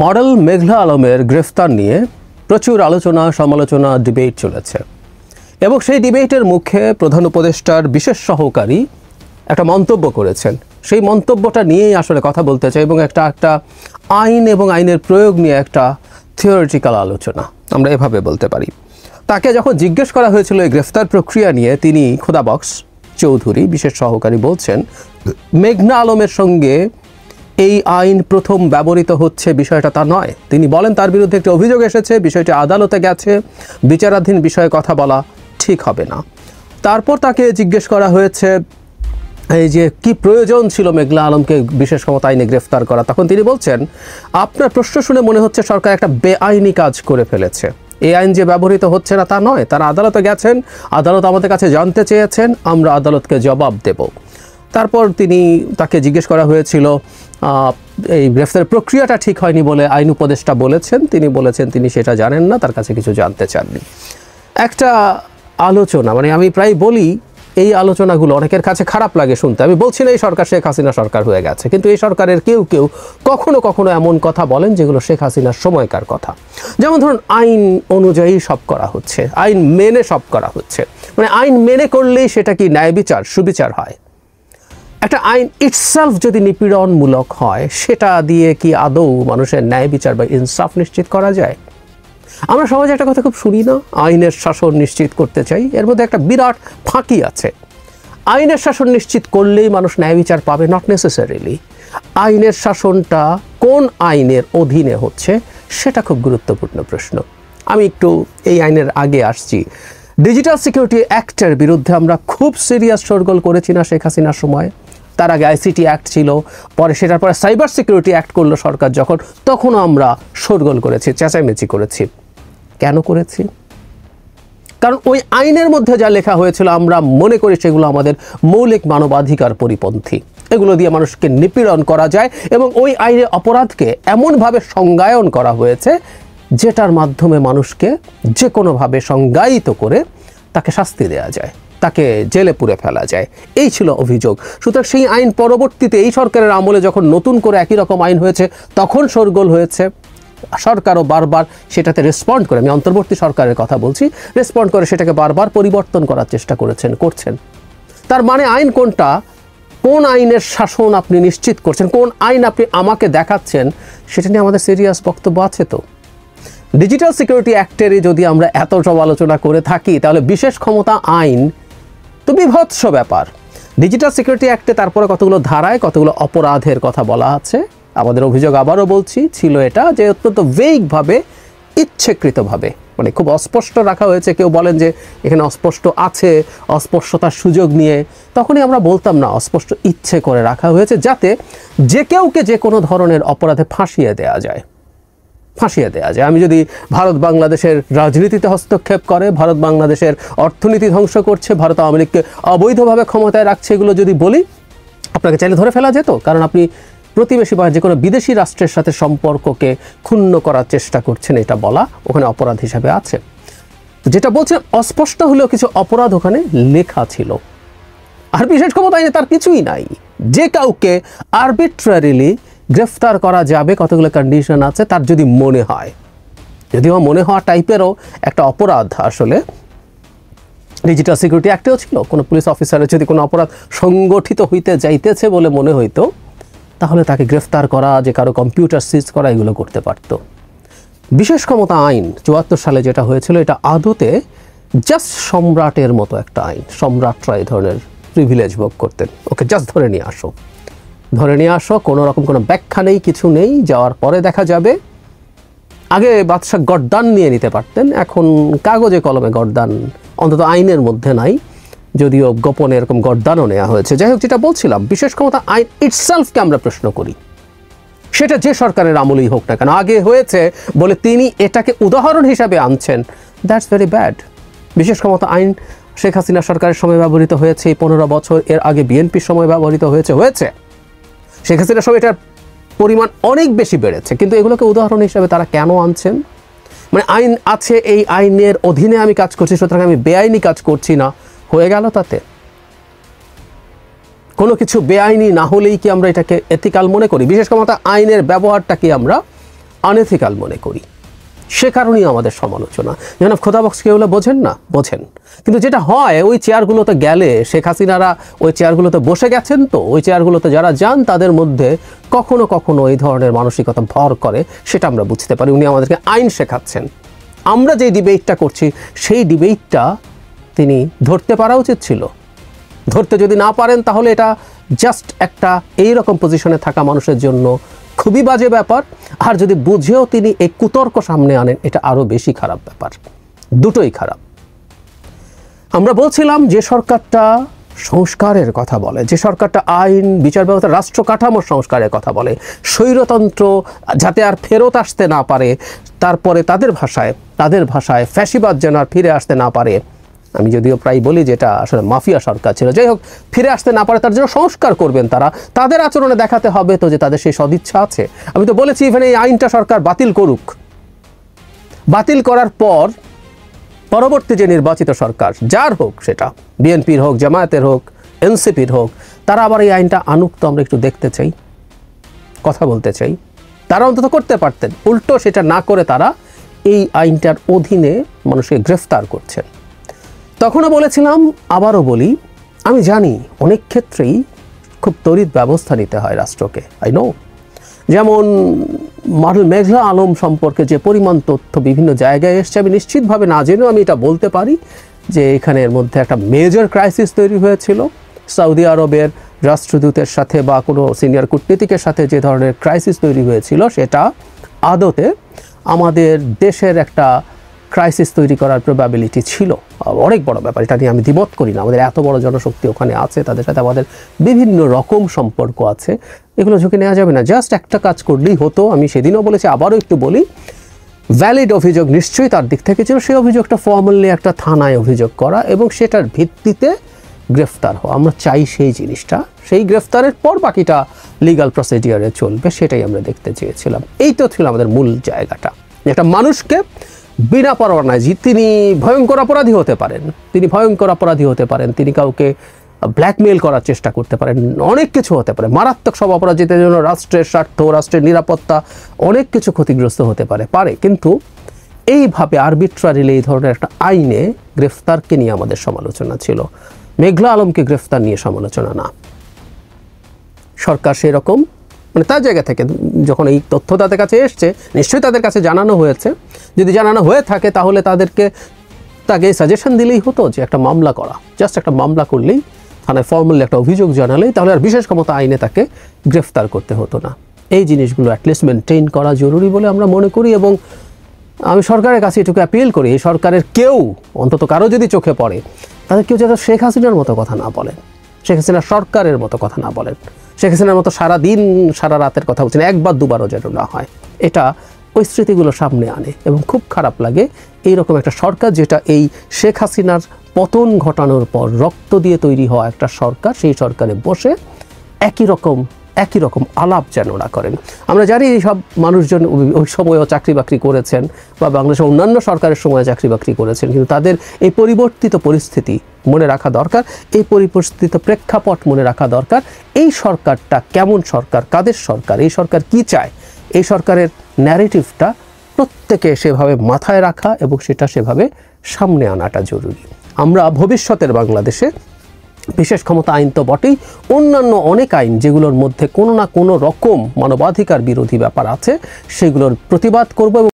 Model মেঘলা আলমের গ্রেফতার নিয়ে প্রচুর আলোচনা সমালোচনা ডিবেট চলেছে এবং সেই ডিবেটের মুখে প্রধান উপদেষ্টার বিশেষ সহকারী একটা মন্তব্য করেছেন। সেই মন্তব্যটা নিয়েই আসলে কথা বলতে চাই এবং একটা আইন এবং আইনের প্রয়োগ নিয়ে একটা থিওরিটিক্যাল আলোচনা, আমরা এভাবে বলতে পারি। তাকে যখন জিজ্ঞেস করা হয়েছিল এই গ্রেফতার প্রক্রিয়া নিয়ে, তিনি খোদাবক্স চৌধুরী বিশেষ সহকারী বলছেন মেঘনা আলমের সঙ্গে এই আইন প্রথম ব্যবহৃত হচ্ছে বিষয়টা তা নয়। তিনি বলেন তার বিরুদ্ধে একটি অভিযোগ এসেছে, বিষয়টি আদালতে গেছে, বিচারাধীন বিষয়ে কথা বলা ঠিক হবে না। তারপর তাকে জিজ্ঞেস করা হয়েছে এই যে কি প্রয়োজন ছিল মেঘলা আলমকে বিশেষ ক্ষমতা আইনে গ্রেফতার করা, তখন তিনি বলছেন আপনার প্রশ্ন শুনে মনে হচ্ছে সরকার একটা বেআইনি কাজ করে ফেলেছে। এই আইন যে ব্যবহৃত হচ্ছে না তা নয়, তারা আদালতে গেছেন, আদালত আমাদের কাছে জানতে চেয়েছেন, আমরা আদালতকে জবাব দেব। তারপর তাকে জিজ্ঞেস করা হয়েছিল এই গ্রেফতারের প্রক্রিয়াটা ঠিক হয়নি বলে আইন উপদেষ্টা বলেছেন, তিনি বলেছেন তিনি সেটা জানেন না, তার কাছে কিছু জানতে চাননি। একটা আলোচনা, মানে আমি প্রায় বলি এই আলোচনাগুলো অনেকের কাছে খারাপ লাগে শুনতে। আমি বলছি না এই সরকার শেখ হাসিনা সরকার হয়ে গেছে, কিন্তু এই সরকারের কেউ কেউ কখনো কখনো এমন কথা বলেন যেগুলো শেখ হাসিনার সময়কার কথা। যেমন ধরুন আইন অনুযায়ী সব করা হচ্ছে, আইন মেনে সব করা হচ্ছে, মানে আইন মেনে করলেই সেটা কি ন্যায় বিচার সুবিচার হয়? একটা আইন ইটসেলফ যদি নিপীড়নমূলক হয়, সেটা দিয়ে কি আদৌ মানুষের ন্যায় বিচার বা ইনসাফ নিশ্চিত করা যায়? আমরা সমাজে একটা কথা খুব শুনি না, আইনের শাসন নিশ্চিত করতে চাই। এর মধ্যে একটা বিরাট ফাঁকি আছে। আইনের শাসন নিশ্চিত করলেই মানুষ ন্যায় বিচার পাবে, নট নেসেসারিলি। আইনের শাসনটা কোন আইনের অধীনে হচ্ছে সেটা খুব গুরুত্বপূর্ণ প্রশ্ন। আমি একটু এই আইনের আগে আসছি। ডিজিটাল সিকিউরিটি অ্যাক্টের বিরুদ্ধে আমরা খুব সিরিয়াস শোরগোল করেছি না শেখ হাসিনার সময়? তার আগে আইসিটি অ্যাক্ট ছিল, পরে সেটার পরে সাইবার সিকিউরিটি অ্যাক্ট করলো সরকার যখন, তখনও আমরা শোরগোল করেছি, চেঁচামেচি করেছি। কেন করেছি? কারণ ওই আইনের মধ্যে যা লেখা হয়েছিল আমরা মনে করি সেগুলো আমাদের মৌলিক মানবাধিকার পরিপন্থী। এগুলো দিয়ে মানুষকে নিপীড়ন করা যায় এবং ওই আইনে অপরাধকে এমনভাবে সংজ্ঞায়ন করা হয়েছে যেটার মাধ্যমে মানুষকে যে কোনোভাবে সংজ্ঞায়িত করে তাকে শাস্তি দেওয়া যায়, তাকে জেলে পুরে ফেলা যায়। এই ছিল অভিযোগ। সুতরাং সেই আইন পরবর্তীতে এই সরকারের আমলে যখন নতুন করে একই রকম আইন হয়েছে তখন শোরগোল হয়েছে। সরকারও বারবার সেটাতে রেসপন্ড করে, আমি অন্তর্বর্তী সরকারের কথা বলছি, রেসপন্ড করে সেটাকে বারবার পরিবর্তন করার চেষ্টা করছেন। তার মানে আইন কোনটা, কোন আইনের শাসন আপনি নিশ্চিত করছেন, কোন আইন আপনি আমাকে দেখাচ্ছেন, সেটা নিয়ে আমাদের সিরিয়াস বক্তব্য আছে। তো ডিজিটাল সিকিউরিটি অ্যাক্টেরই যদি আমরা এত সব আলোচনা করে থাকি, তাহলে বিশেষ ক্ষমতা আইন তো বিভৎস ব্যাপার। ডিজিটাল সিকিউরিটি অ্যাক্টে তারপরে কতগুলো ধারায় কতগুলো অপরাধের কথা বলা আছে। আমাদের অভিযোগ, আবারও বলছি, ছিল এটা যে অত্যন্ত ভেগভাবে, ইচ্ছেকৃতভাবে, মানে খুব অস্পষ্ট রাখা হয়েছে। কেউ বলেন যে এখানে অস্পষ্ট আছে, অস্পষ্টতার সুযোগ নিয়ে, তখনই আমরা বলতাম না, অস্পষ্ট ইচ্ছে করে রাখা হয়েছে যাতে যে কেউকে যে কোনো ধরনের অপরাধে ফাঁসিয়ে দেওয়া যায়। আমি যদি ভারত বাংলাদেশের রাজনীতিতে হস্তক্ষেপ করে, ভারত বাংলাদেশের অর্থনীতি ধ্বংস করছে, ভারত আওয়ামী লীগকে অবৈধভাবে ক্ষমতায় রাখছে, এগুলো যদি বলি, আপনাকে চাইলে ধরে ফেলা যেত। কারণ আপনি প্রতিবেশী বা যে কোনো বিদেশি রাষ্ট্রের সাথে সম্পর্ককে ক্ষুণ্ণ করার চেষ্টা করছেন, এটা বলা ওখানে অপরাধ হিসাবে আছে। যেটা বলছেন অস্পষ্ট হলেও কিছু অপরাধ ওখানে লেখা ছিল। আর বিশেষ ক্ষমতা আইনে তার কিছুই নাই। যে কাউকে আরবিট্রারিলি গ্রেফতার করা যাবে, কতগুলো কন্ডিশন আছে, তার যদি মনে হয়, যদিও মনে হওয়া টাইপেরও একটা অপরাধ আসলে ডিজিটাল সিকিউরিটি অ্যাক্টেও ছিল। কোনো পুলিশ অফিসারের যদি কোনো অপরাধ সংগঠিত হইতে যাইতেছে বলে মনে হইতো, তাহলে তাকে গ্রেফতার করা, যে কারো কম্পিউটার সিজ করা, এগুলো করতে পারত। বিশেষ ক্ষমতা আইন 74 সালে যেটা হয়েছিল, এটা আদতে জাস্ট সম্রাটের মতো একটা আইন। সম্রাটরা এই ধরনের প্রিভিলেজ ভোগ করতেন। ওকে জাস্ট ধরে নিয়ে আসো, কোনো রকম কোনো ব্যাখ্যা নেই, কিছু নেই, যাওয়ার পরে দেখা যাবে। আগে বাদশাহ গর্দান নিয়ে নিতে পারতেন, এখন কাগজে কলমে গর্দান অন্তত আইনের মধ্যে নাই, যদিও গোপনে এরকম গর্দানও নেওয়া হয়েছে। যাই হোক, যেটা বলছিলাম, বিশেষ ক্ষমতা আইন ইটসেলফকে আমরা প্রশ্ন করি, সেটা যে সরকারের আমলেই হোক না কেন। আগে হয়েছে বলে তিনি এটাকে উদাহরণ হিসাবে আনছেন, দ্যাটস ভেরি ব্যাড। বিশেষ ক্ষমতা আইন শেখ হাসিনা সরকারের সময় ব্যবহৃত হয়েছে, 15 বছর, এর আগে বিএনপির সময় ব্যবহৃত হয়েছে। শেখ হাসিনার সময় এটার পরিমাণ অনেক বেশি বেড়েছে, কিন্তু এগুলোকে উদাহরণ হিসাবে তারা কেন আনছেন? মানে আইন আছে, এই আইনের অধীনে আমি কাজ করছি, সুতরাং আমি বেআইনি কাজ করছি না, হয়ে গেল তাতে? কোনো কিছু বেআইনি না হলেই কি আমরা এটাকে এথিক্যাল মনে করি? বিশেষ ক্ষমতা আইনের ব্যবহারটা কি আমরা আনএথিক্যাল মনে করি। সে কারণেই আমাদের সমালোচনা। যেন খোদাবক্স কেউ বোঝেন না, বোঝেন, কিন্তু যেটা হয় ওই চেয়ারগুলোতে গেলে শেখ হাসিনারা ওই চেয়ারগুলোতে বসে গেছেন, তো ওই চেয়ারগুলোতে যারা যান তাদের মধ্যে কখনো কখনো এই ধরনের মানসিকতা ভর করে, সেটা আমরা বুঝতে পারি। উনি আমাদেরকে আইন শেখাচ্ছেন। আমরা যে ডিবেটটা করছি সেই ডিবেটটা তিনি ধরতে পারা উচিত ছিল। ধরতে যদি না পারেন তাহলে এটা জাস্ট একটা এইরকম পজিশনে থাকা মানুষের জন্য খুবই বাজে ব্যাপার। আর যদি বুঝেও তিনি এই কুতর্ক সামনে আনেন, এটা আরও বেশি খারাপ ব্যাপার। দুটোই খারাপ। আমরা বলছিলাম যে সরকারটা সংস্কারের কথা বলে, যে সরকারটা আইন, বিচার ব্যবস্থা, রাষ্ট্র কাঠামোর সংস্কারের কথা বলে, স্বৈরতন্ত্র যাতে আর ফেরত আসতে না পারে, তারপরে তাদের ভাষায় ফ্যাসিবাদ যেন আর ফিরে আসতে না পারে। আমি যদিও প্রায় বলি যেটা আসলে মাফিয়া সরকার ছিল, যাই হোক, ফিরে আসতে না পারে তার জন্য সংস্কার করবেন তারা। তাদের আচরণে দেখাতে হবে তো যে তাদের সেই সদিচ্ছা আছে। আমি তো বলেছি ইভেন এই আইনটা সরকার বাতিল করুক, বাতিল করার পর পরবর্তী যে নির্বাচিত সরকার যার হোক, সেটা বিএনপির হোক, জামায়াতের হোক, এনসিপির হোক, তারা আবার এই আইনটা আনুক, তো আমরা একটু দেখতে চাই, কথা বলতে চাই। তারা অন্তত করতে পারতেন, উল্টো সেটা না করে তারা এই আইনটার অধীনে মানুষকে গ্রেফতার করছেন। তখনও বলেছিলাম, আবারও বলি, আমি জানি অনেক ক্ষেত্রেই খুব তড়িৎ ব্যবস্থা নিতে হয় রাষ্ট্রকে, আই নো। যেমন মডেল মেঘলা আলম সম্পর্কে যে পরিমাণ তথ্য বিভিন্ন জায়গায় এসছে, আমি নিশ্চিতভাবে না জেনেও আমি এটা বলতে পারি যে এখানের মধ্যে একটা মেজর ক্রাইসিস তৈরি হয়েছিল। সৌদি আরবের রাষ্ট্রদূতের সাথে বা কোনো সিনিয়র কূটনীতিকের সাথে যে ধরনের ক্রাইসিস তৈরি হয়েছিল, সেটা আদতে আমাদের দেশের একটা ক্রাইসিস তৈরি করার প্রবাবিলিটি ছিল। অনেক বড় ব্যাপার, এটা নিয়ে আমি দ্বিমত করি না। আমাদের এত বড় জনশক্তি ওখানে আছে, তাদের সাথে আমাদের বিভিন্ন রকম সম্পর্ক আছে, এগুলো ঝুঁকি নেওয়া যাবে না। জাস্ট একটা কাজ করলেই হতো। আমি সেদিনও বলেছি, আবারও একটু বলি, ভ্যালিড অভিযোগ নিশ্চয়ই তার দিক থেকে ছিল, সেই অভিযোগটা ফর্মালি একটা থানায় অভিযোগ করা এবং সেটার ভিত্তিতে গ্রেফতার হওয়া। আমরা চাই সেই জিনিসটা, সেই গ্রেফতারের পর বাকিটা লিগ্যাল প্রসিডিওরে চলবে, সেটাই আমরা দেখতে চেয়েছিলাম। এই তো ছিল আমাদের মূল জায়গাটা। একটা মানুষকে বিনা পরোয়ানায়, তিনি ভয়ঙ্কর অপরাধী হতে পারেন, তিনি কাউকে ব্ল্যাকমেইল করার চেষ্টা করতে পারেন, অনেক কিছু হতে পারে, মারাত্মক সব অপরাধীদের জন্য রাষ্ট্রের স্বার্থ, রাষ্ট্রের নিরাপত্তা, অনেক কিছু ক্ষতিগ্রস্ত হতে পারে। কিন্তু এইভাবে আরবিট্রারিলি এই ধরনের একটা আইনে গ্রেফতারকে নিয়ে আমাদের সমালোচনা ছিল, মেঘলা আলমকে গ্রেফতার নিয়ে সমালোচনা না। সরকার সেরকম তার জায়গা থেকে যখন এই তথ্য তাদের কাছে এসছে, নিশ্চয়ই তাদের কাছে জানানো হয়েছে। যদি জানানো হয়ে থাকে তাহলে তাকে সাজেশন দিলেই হতো যে একটা মামলা করা, জাস্ট একটা মামলা করলেই, থানায় ফর্মালি একটা অভিযোগ জানালেই, তাহলে আর বিশেষ ক্ষমতা আইনে তাকে গ্রেফতার করতে হতো না। এই জিনিসগুলো অ্যাটলিস্ট মেনটেন করা জরুরি বলে আমরা মনে করি। এবং আমি সরকারের কাছে এটুকু অ্যাপিল করি, এই সরকারের কেউ, অন্তত কারো যদি চোখে পড়ে, তাদের কেউ যাতে শেখ হাসিনার মতো কথা না বলেন, শেখ হাসিনা সরকারের মতো কথা না বলেন, শেখ হাসিনার মতো সারাদিন সারা রাতের কথা বলছেন, একবার দুবারও যেন না হয়। এটা ওই স্মৃতিগুলো সামনে আনে এবং খুব খারাপ লাগে এইরকম একটা সরকার, যেটা এই শেখ হাসিনার পতন ঘটানোর পর রক্ত দিয়ে তৈরি হওয়া একটা সরকার, সেই সরকারে বসে একই রকম আলাপ যেন না করেন। আমরা জানি এই সব মানুষজন ওই সময়ও চাকরি বাকরি করেছেন বা বাংলাদেশের অন্যান্য সরকারের সময় চাকরি বাকরি করেছেন, কিন্তু তাদের এই পরিবর্তিত পরিস্থিতি মনে রাখা দরকার, এই পরিবর্তিত প্রেক্ষাপট মনে রাখা দরকার। এই সরকারটা কেমন সরকার, কাদের সরকার, এই সরকার কি চায়, এই সরকারের ন্যারেটিভটা প্রত্যেকে সেভাবে মাথায় রাখা এবং সেটা সেভাবে সামনে আনাটা জরুরি। আমরা ভবিষ্যতের বাংলাদেশে বিশেষ ক্ষমতা আইন তো বটেই, অন্যান্য অনেক আইন যেগুলোর মধ্যে কোনো না কোনো রকম মানবাধিকার বিরোধী ব্যাপার আছে, সেগুলোর প্রতিবাদ করব।